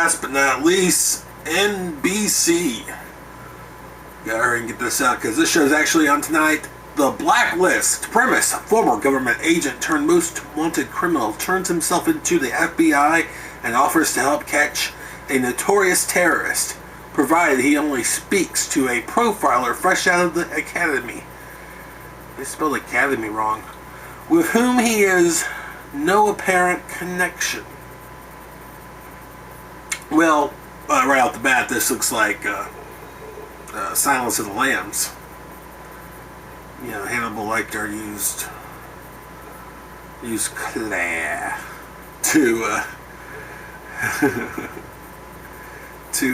last but not least, NBC. Gotta hurry and get this out because this show is actually on tonight. The Blacklist. Premise: former government agent turned most wanted criminal turns himself into the FBI and offers to help catch a notorious terrorist, provided he only speaks to a profiler fresh out of the academy. They spelled academy wrong. With whom he has no apparent connection. Well, right off the bat, this looks like Silence of the Lambs. You know, Hannibal Lecter used Claire to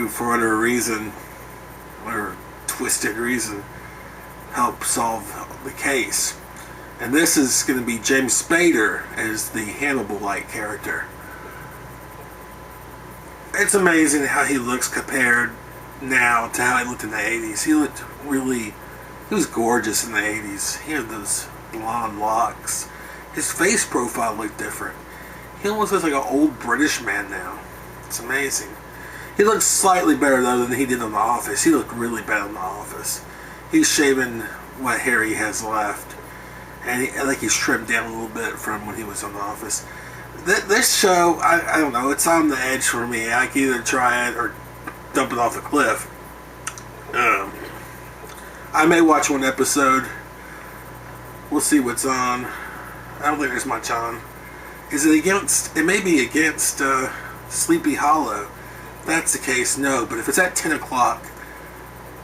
for whatever reason, or twisted reason, help solve the case. And this is going to be James Spader as the Hannibal-like character. It's amazing how he looks compared now to how he looked in the 80s. He was gorgeous in the 80s. He had those blonde locks. His face profile looked different. He almost looks like an old British man now. It's amazing. He looks slightly better though than he did on The Office. He looked really bad on The Office. He's shaving what hair he has left. And I think he's trimmed down a little bit from when he was on The Office. This show, I don't know, it's on the edge for me. I can either try it or dump it off a cliff. I may watch one episode. We'll see what's on. I don't think there's much on. Is it against, it may be against Sleepy Hollow. If that's the case, no. But if it's at 10 o'clock,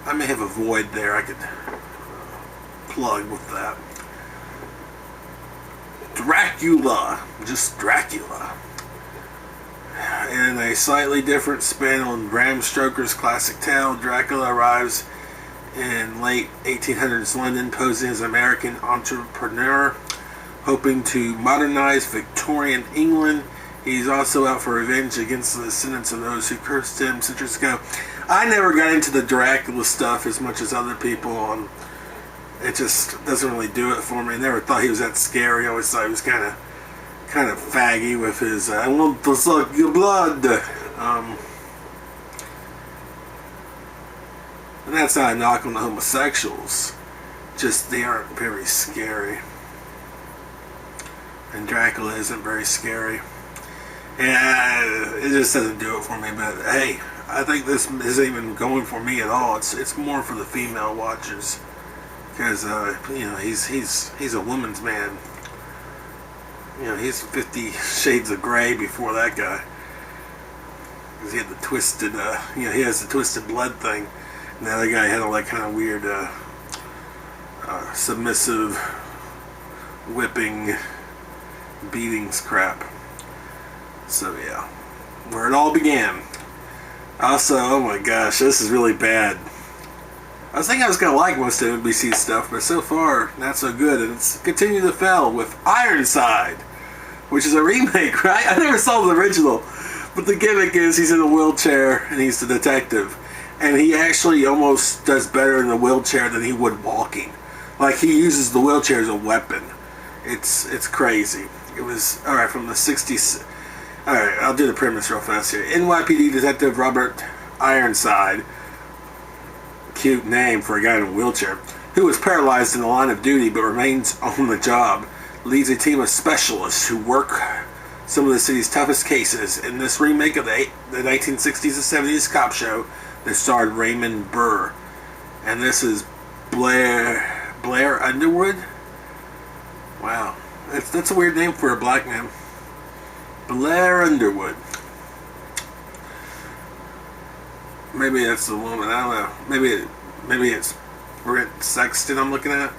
I may have a void there I could plug with that. Dracula. Just Dracula. In a slightly different spin on Bram Stoker's classic tale, Dracula arrives in late 1800s London, posing as an American entrepreneur, hoping to modernize Victorian England. He's also out for revenge against the descendants of those who cursed him centuries ago. I never got into the Dracula stuff as much as other people. It just doesn't really do it for me. I never thought he was that scary. I always thought he was kind of faggy with his I want to suck your blood. And that's not a knock on the homosexuals. Just they aren't very scary. And Dracula isn't very scary. And it just doesn't do it for me. But hey, I think this isn't even going for me at all. It's more for the female watchers. Because you know, he's a woman's man. You know, he's 50 Shades of Grey before that guy. Because he had the twisted, you know, he has the twisted blood thing. And the other guy had all that kind of weird, submissive, whipping, beatings crap. So yeah, where it all began. Also, oh my gosh, this is really bad. I was thinking I was going to like most of NBC stuff, but so far, not so good. And it's continued to fail with Ironside, which is a remake, right? I never saw the original. But the gimmick is he's in a wheelchair and he's the detective. And he actually almost does better in the wheelchair than he would walking. Like, he uses the wheelchair as a weapon. It's crazy. It was, alright, from the 60s. Alright, I'll do the premise real fast here. NYPD Detective Robert Ironside, cute name for a guy in a wheelchair, who was paralyzed in the line of duty but remains on the job, leads a team of specialists who work some of the city's toughest cases in this remake of the 1960s and 70s cop show that starred Raymond Burr. And this is Blair Underwood. Wow, that's a weird name for a black man. Blair Underwood. Maybe that's the woman. I don't know. Maybe it's Brent Sexton I'm looking at,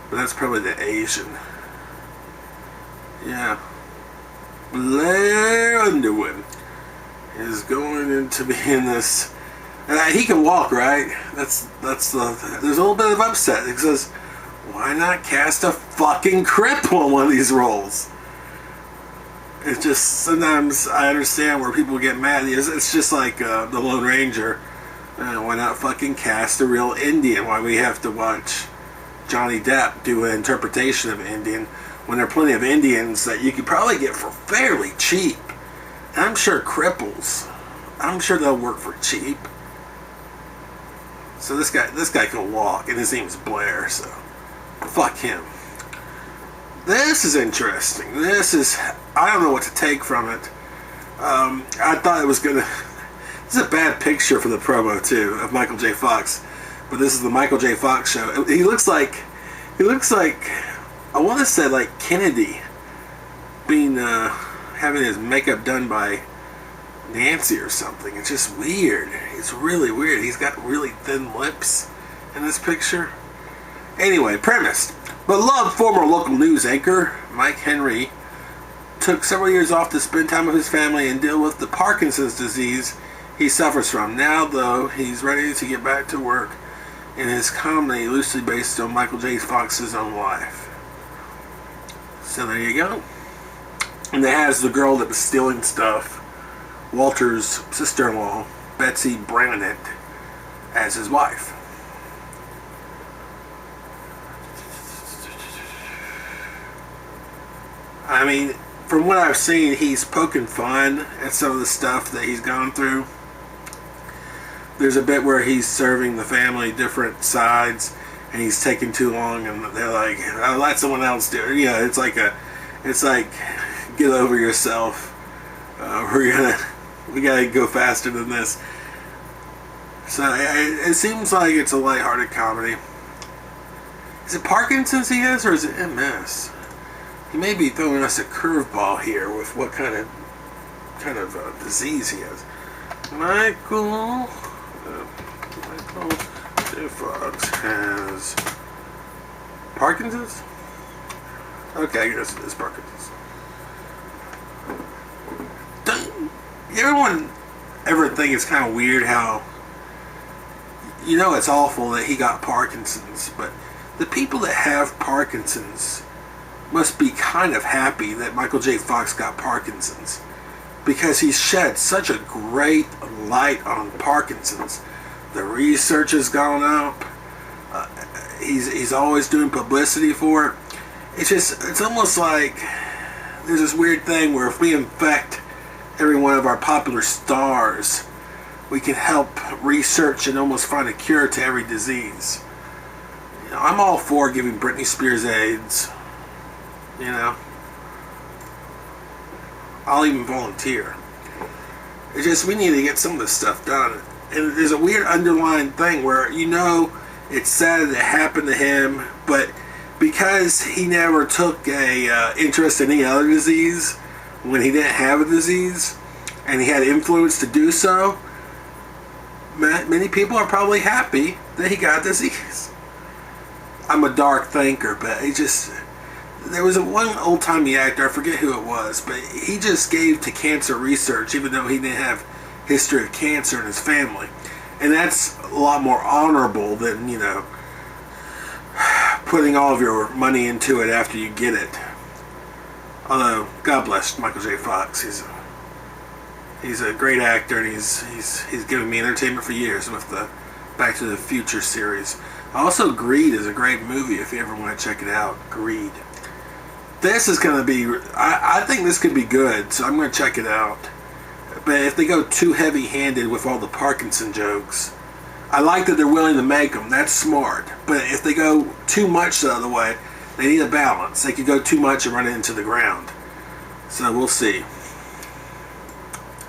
but that's probably the Asian. Yeah. Blair Underwood is going to be in this. And he can walk, right? That's there's a little bit of upset. It says, why not cast a fucking cripple on one of these roles? It's just, sometimes I understand where people get mad. It's just like the Lone Ranger. Why not fucking cast a real Indian? Why we have to watch Johnny Depp do an interpretation of Indian when there are plenty of Indians that you could probably get for fairly cheap? And I'm sure cripples I'm sure they'll work for cheap. So this guy can walk, and his name's Blair, so fuck him. This is interesting. I don't know what to take from it. I thought it was gonna. This is a bad picture for the promo too of Michael J. Fox, but this is the Michael J. Fox show. He looks like I want to say like Kennedy being having his makeup done by Nancy or something. It's just weird. It's really weird. He's got really thin lips in this picture. Anyway, premise. Beloved former local news anchor Mike Henry took several years off to spend time with his family and deal with the Parkinson's disease he suffers from. Now, though, he's ready to get back to work in his comedy loosely based on Michael J. Fox's own life. So there you go. And it has the girl that was stealing stuff, Walter's sister-in-law, Betsy Brandt, as his wife. I mean, from what I've seen, he's poking fun at some of the stuff that he's gone through. There's a bit where he's serving the family different sides, and he's taking too long, and they're like, "Oh, let someone else do it." Yeah, it's like get over yourself. We gotta go faster than this. So it seems like it's a lighthearted comedy. Is it Parkinson's he has, or is it MS? He may be throwing us a curveball here with what kind of disease he has. Michael J. Fox has Parkinson's? Okay, I guess it is Parkinson's. Don't everyone ever think it's kind of weird how, you know, it's awful that he got Parkinson's, but the people that have Parkinson's must be kind of happy that Michael J. Fox got Parkinson's, because he's shed such a great light on Parkinson's. The research has gone up. He's always doing publicity for it. It's almost like there's this weird thing where if we infect every one of our popular stars, we can help research and almost find a cure to every disease. You know, I'm all for giving Britney Spears AIDS. You know, I'll even volunteer. It's just we need to get some of this stuff done. And there's a weird underlying thing where, you know, it's sad that it happened to him, but because he never took a interest in any other disease when he didn't have a disease, and he had influence to do so, many people are probably happy that he got a disease. I'm a dark thinker, but it just... There was one old-timey actor, I forget who it was, but he just gave to cancer research even though he didn't have history of cancer in his family. And that's a lot more honorable than, you know, putting all of your money into it after you get it. Although, God bless Michael J. Fox. He's a great actor, and he's given me entertainment for years with the Back to the Future series. Also, Greed is a great movie if you ever want to check it out. Greed. This is going to be... I think this could be good, so I'm going to check it out. But if they go too heavy-handed with all the Parkinson jokes, I like that they're willing to make them. That's smart. But if they go too much the other way, they need a balance. They could go too much and run it into the ground. So we'll see.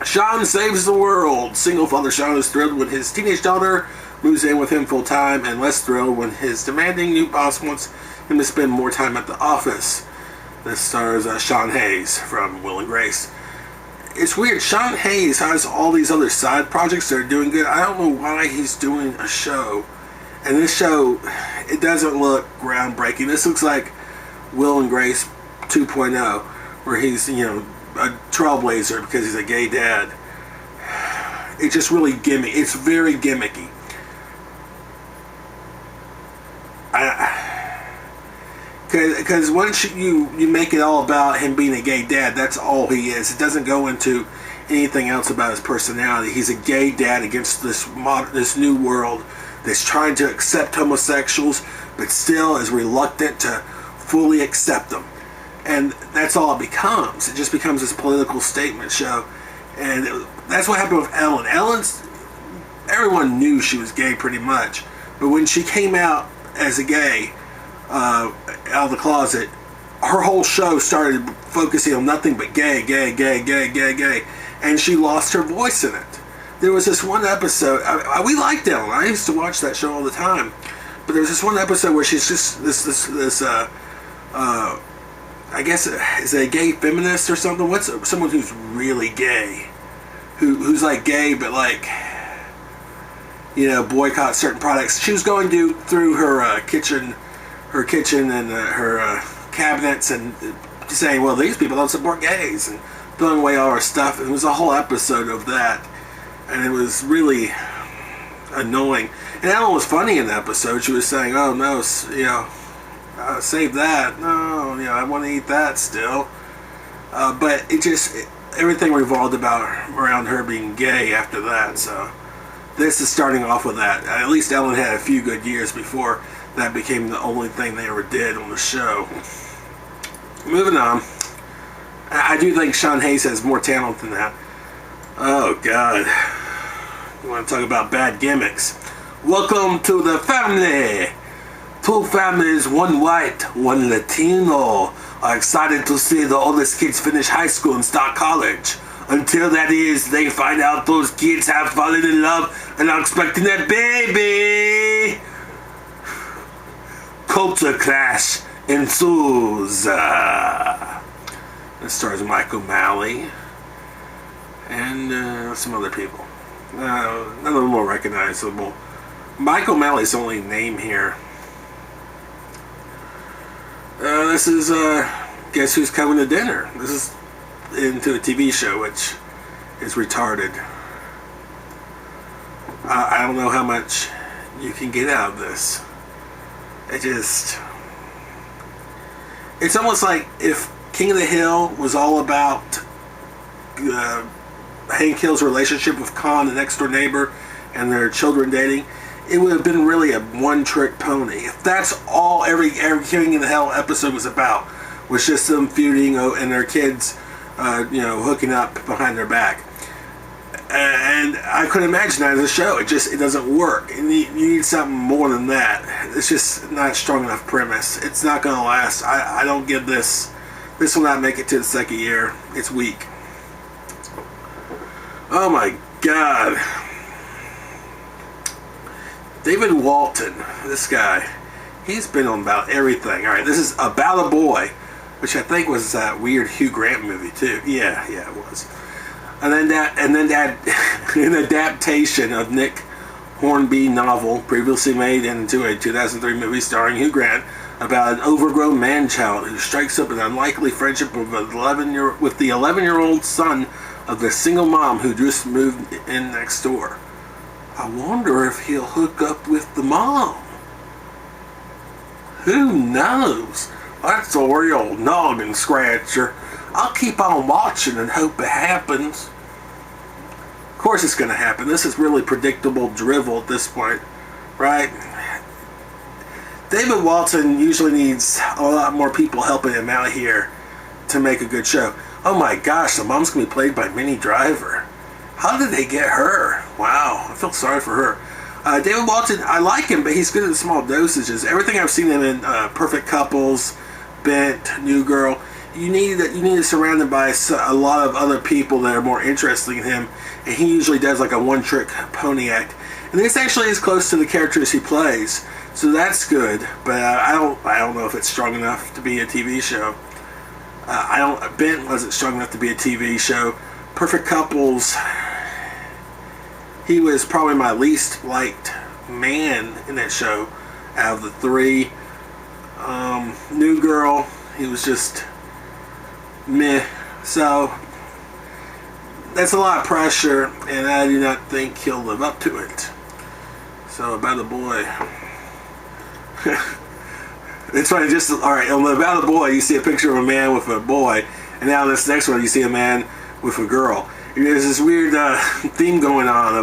Sean saves the world. Single father Sean is thrilled when his teenage daughter moves in with him full-time, and less thrilled when his demanding new boss wants him to spend more time at the office. This stars Sean Hayes from Will and Grace. It's weird. Sean Hayes has all these other side projects that are doing good. I don't know why he's doing a show. And this show, it doesn't look groundbreaking. This looks like Will and Grace 2.0, where he's, you know, a trailblazer because he's a gay dad. It's just really gimmicky. It's very gimmicky. Because once you make it all about him being a gay dad, that's all he is. It doesn't go into anything else about his personality. He's a gay dad against this new world that's trying to accept homosexuals, but still is reluctant to fully accept them. And that's all it becomes. It just becomes this political statement show. And that's what happened with Ellen. Everyone knew she was gay pretty much. But when she came out as a gay, out of the closet, her whole show started focusing on nothing but gay. And she lost her voice in it. There was this one episode, we liked Ellen. I used to watch that show all the time. But there was this one episode where she's just this I guess, is it a gay feminist or something? What's someone who's really gay? Who's like gay but like, you know, boycott certain products. She was going through her kitchen and her cabinets and saying, well, these people don't support gays, and throwing away all her stuff. And it was a whole episode of that, and it was really annoying. And Ellen was funny in the episode. She was saying, oh no, you know, save that. No, you know, I want to eat that still. But everything revolved around her being gay after that. So this is starting off with that. At least Ellen had a few good years before that became the only thing they ever did on the show. Moving on. I do think Sean Hayes has more talent than that. Oh God. You want to talk about bad gimmicks? Welcome to the family. 2 families, 1 white, 1 Latino, are excited to see the oldest kids finish high school and start college. Until that is, they find out those kids have fallen in love and are expecting a baby. Culture clash ensues. This stars Mike O'Malley and some other people. None of them more recognizable. Mike O'Malley's the only name here. This is, Guess Who's Coming to Dinner. This is into a TV show, which is retarded. I don't know how much you can get out of this. It's almost like if King of the Hill was all about Hank Hill's relationship with Con, the next door neighbor, and their children dating, it would have been really a one-trick pony. If that's all every King of the Hill episode was about, was just them feuding and their kids, you know, hooking up behind their back. And I couldn't imagine that as a show. It doesn't work. You need something more than that. It's just not a strong enough premise. It's not going to last. I don't get this. This will not make it to the second year. It's weak. Oh my God. David Walton, this guy, he's been on about everything. All right, this is About a Boy, which I think was that weird Hugh Grant movie too. Yeah, it was. And then that an adaptation of Nick Hornby novel previously made into a 2003 movie starring Hugh Grant about an overgrown man-child who strikes up an unlikely friendship with the 11-year-old son of the single mom who just moved in next door. I wonder if he'll hook up with the mom. Who knows? That's a real noggin scratcher. I'll keep on watching and hope it happens. Of course it's going to happen. This is really predictable drivel at this point, right? David Walton usually needs a lot more people helping him out here to make a good show. Oh my gosh, the mom's going to be played by Minnie Driver. How did they get her? Wow, I feel sorry for her. David Walton, I like him, but he's good in small dosages. Everything I've seen him in, Perfect Couples, Bent, New Girl, you need to surround him by a lot of other people that are more interesting in him, and he usually does like a one-trick pony act. And this actually is close to the characters he plays, so that's good. But I don't know if it's strong enough to be a TV show. Bent wasn't strong enough to be a TV show. Perfect Couples, he was probably my least liked man in that show out of the 3. New Girl, he was just meh. So that's a lot of pressure, and I do not think he'll live up to it. So About a Boy. It's funny, alright, on About a Boy, you see a picture of a man with a boy, and now this next one, you see a man with a girl. And there's this weird theme going on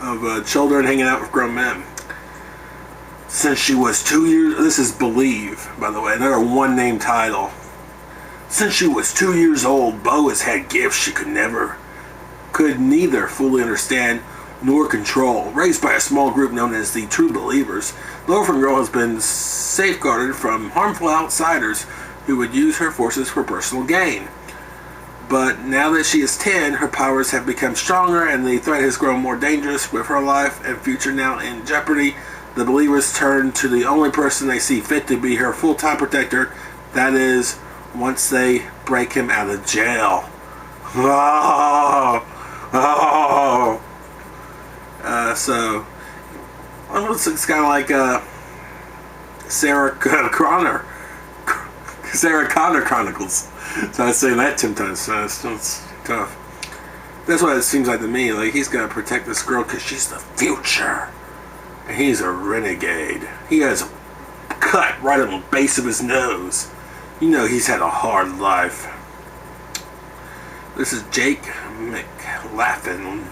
of children hanging out with grown men. Since she was 2 years, this is Believe, by the way, another one-name title. Since she was 2 years old, Bo has had gifts she could neither fully understand nor control. Raised by a small group known as the True Believers, the orphan girl has been safeguarded from harmful outsiders who would use her forces for personal gain. But now that she is 10, her powers have become stronger and the threat has grown more dangerous. With her life and future now in jeopardy, the Believers turn to the only person they see fit to be her full-time protector. That is, once they break him out of jail. So it's kind of like Sarah Connor Chronicles. So I was saying that 10 times fast. It's tough. That's what it seems like to me. Like, he's got to protect this girl because she's the future. And he's a renegade. He has a cut right on the base of his nose. You know he's had a hard life. This is Jake McLaughlin.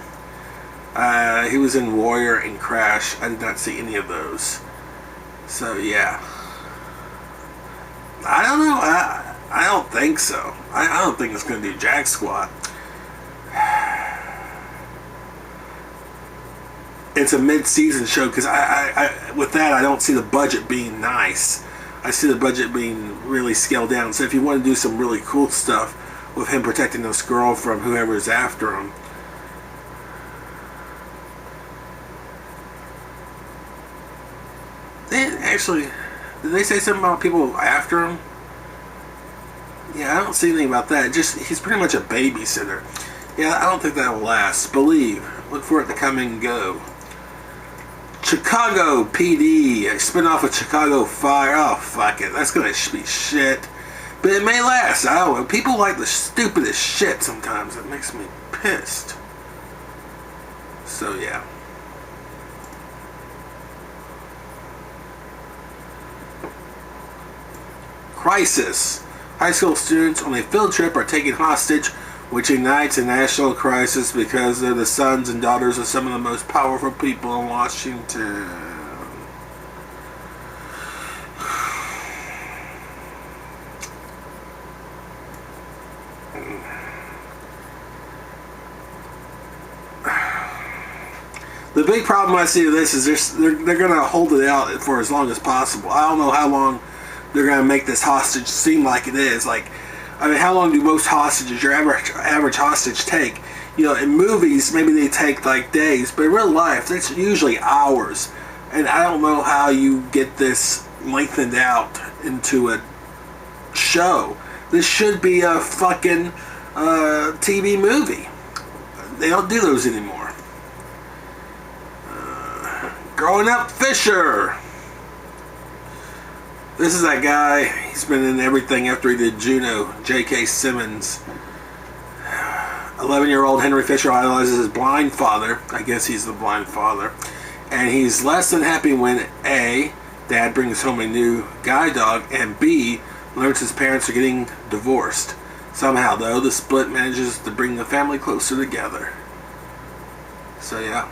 He was in Warrior and Crash. I did not see any of those. So, yeah. I don't know. I don't think so. I don't think it's going to do jack squat. It's a mid-season show because with that, I don't see the budget being nice. I see the budget being really scaled down. So if you want to do some really cool stuff with him protecting this girl from whoever is after him, did they say something about people after him? Yeah, I don't see anything about that. Just, he's pretty much a babysitter. Yeah, I don't think that will last. Believe. Look for it to come and go. Chicago PD, a spin-off of Chicago Fire. Oh, fuck it. That's going to be shit. But it may last. I don't know. People like the stupidest shit sometimes. It makes me pissed. So, yeah. Crisis. High school students on a field trip are taken hostage, which ignites a national crisis because they're the sons and daughters of some of the most powerful people in Washington. The big problem I see with this is they're going to hold it out for as long as possible. I don't know how long they're going to make this hostage seem like it is. Like, I mean, how long do most hostages, your average hostage, take? You know, in movies, maybe they take like days, but in real life, it's usually hours. And I don't know how you get this lengthened out into a show. This should be a fucking TV movie. They don't do those anymore. Growing Up Fisher. This is that guy. He's been in everything after he did Juno. J.K. Simmons. 11-year-old Henry Fisher idolizes his blind father. I guess he's the blind father. And he's less than happy when A, Dad brings home a new guide dog, and B, learns his parents are getting divorced. Somehow, though, the split manages to bring the family closer together. So, yeah.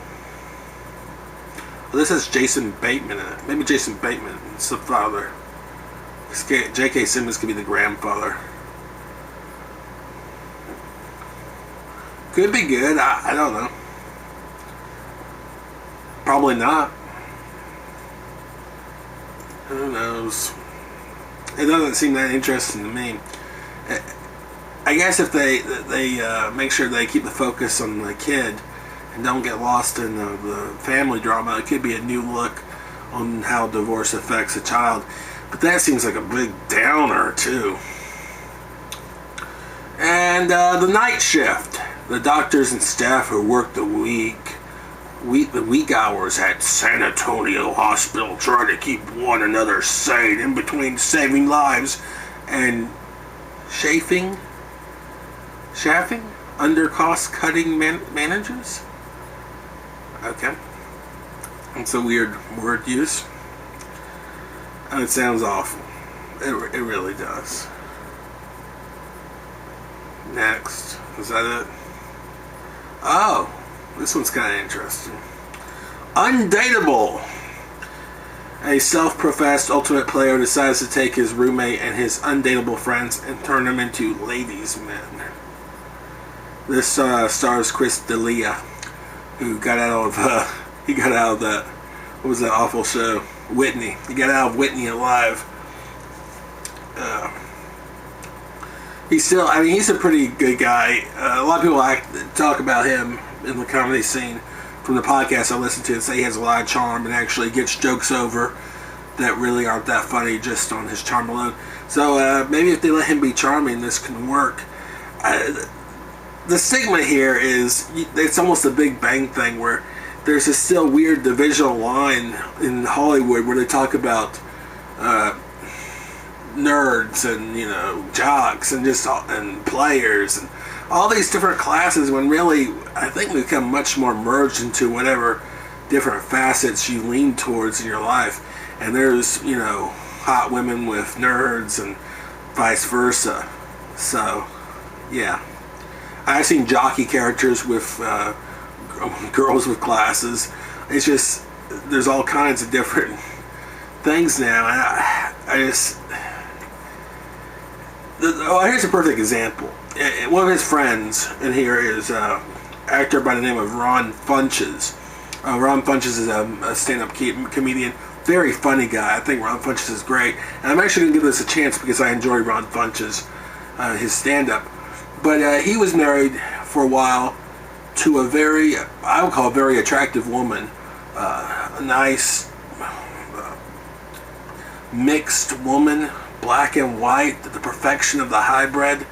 Well, this has Jason Bateman in it. Maybe Jason Bateman is the father. J.K. Simmons could be the grandfather. Could be good. I don't know. Probably not. Who knows? It doesn't seem that interesting to me. I guess if they make sure they keep the focus on the kid and don't get lost in the family drama, it could be a new look on how divorce affects a child. But that seems like a big downer, too. And the night shift. The doctors and staff who work the week hours at San Antonio Hospital try to keep one another sane in between saving lives and chaffing under cost-cutting managers? Okay. That's a weird word use. And it sounds awful. It really does. Next. Is that it? Oh, this one's kind of interesting. Undateable. A self-professed ultimate player decides to take his roommate and his undateable friends and turn them into ladies' men. This stars Chris D'Elia, who got out of that, what was that awful show? Whitney. He got out of Whitney alive. He's a pretty good guy. A lot of people talk about him in the comedy scene from the podcast I listen to and say he has a lot of charm and actually gets jokes over that really aren't that funny just on his charm alone. So maybe if they let him be charming, this can work. The stigma here is it's almost a Big Bang thing where there's this still weird divisional line in Hollywood where they talk about nerds and jocks and players and all these different classes, when really I think we become much more merged into whatever different facets you lean towards in your life. And there's hot women with nerds and vice versa. So yeah, I've seen jockey characters with girls with glasses. It's just there's all kinds of different things now. Here's a perfect example. One of his friends in here is an actor by the name of Ron Funches. Ron Funches is a stand-up comedian. Very funny guy. I think Ron Funches is great. And I'm actually going to give this a chance because I enjoy Ron Funches, his stand-up. But he was married for a while to a I would call a very attractive woman. A nice, mixed woman. Black and white, the perfection of the hybrid,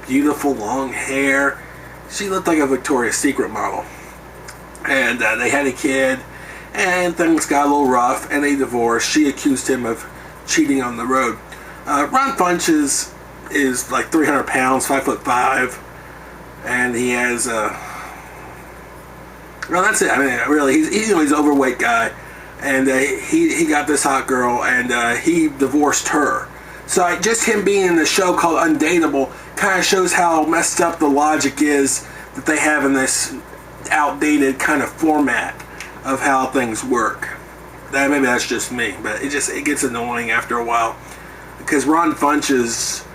beautiful long hair. She looked like a Victoria's Secret model. And they had a kid, and things got a little rough, and they divorced. She accused him of cheating on the road. Ron Funches is like 300 pounds, 5'5", and he has well, that's it. I mean, really, he's an overweight guy, and he got this hot girl, and he divorced her. So just him being in the show called Undateable kind of shows how messed up the logic is that they have in this outdated kind of format of how things work. Maybe that's just me, but it gets annoying after a while because Ron Funches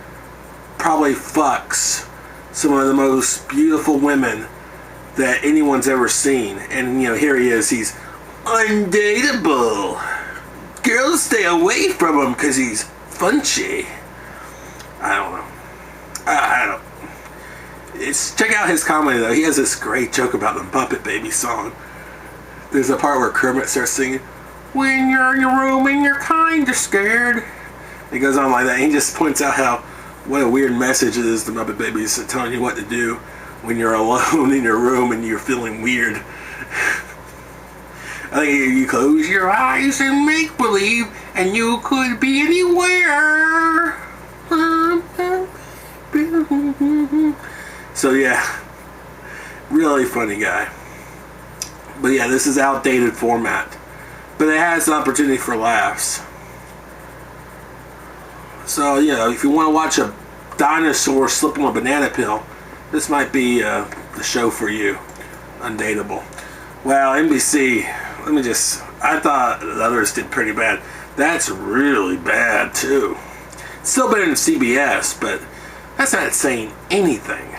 probably fucks some of the most beautiful women that anyone's ever seen, and here he is, he's undateable. Girls stay away from him because he's Funchy. I don't know. I don't. Check out his comedy though. He has this great joke about the Muppet Baby song. There's a part where Kermit starts singing, "When you're in your room and you're kinda scared." It goes on like that. He just points out what a weird message it is the Muppet Babies telling you what to do when you're alone in your room and you're feeling weird. I think you close your eyes and make believe, and you could be anywhere. So yeah, really funny guy. But yeah, this is outdated format, but it has an opportunity for laughs. So if you want to watch a dinosaur slip on a banana peel, this might be the show for you. Undateable. Well, NBC. I thought the others did pretty bad. That's really bad, too. It's still better than CBS, but that's not saying anything.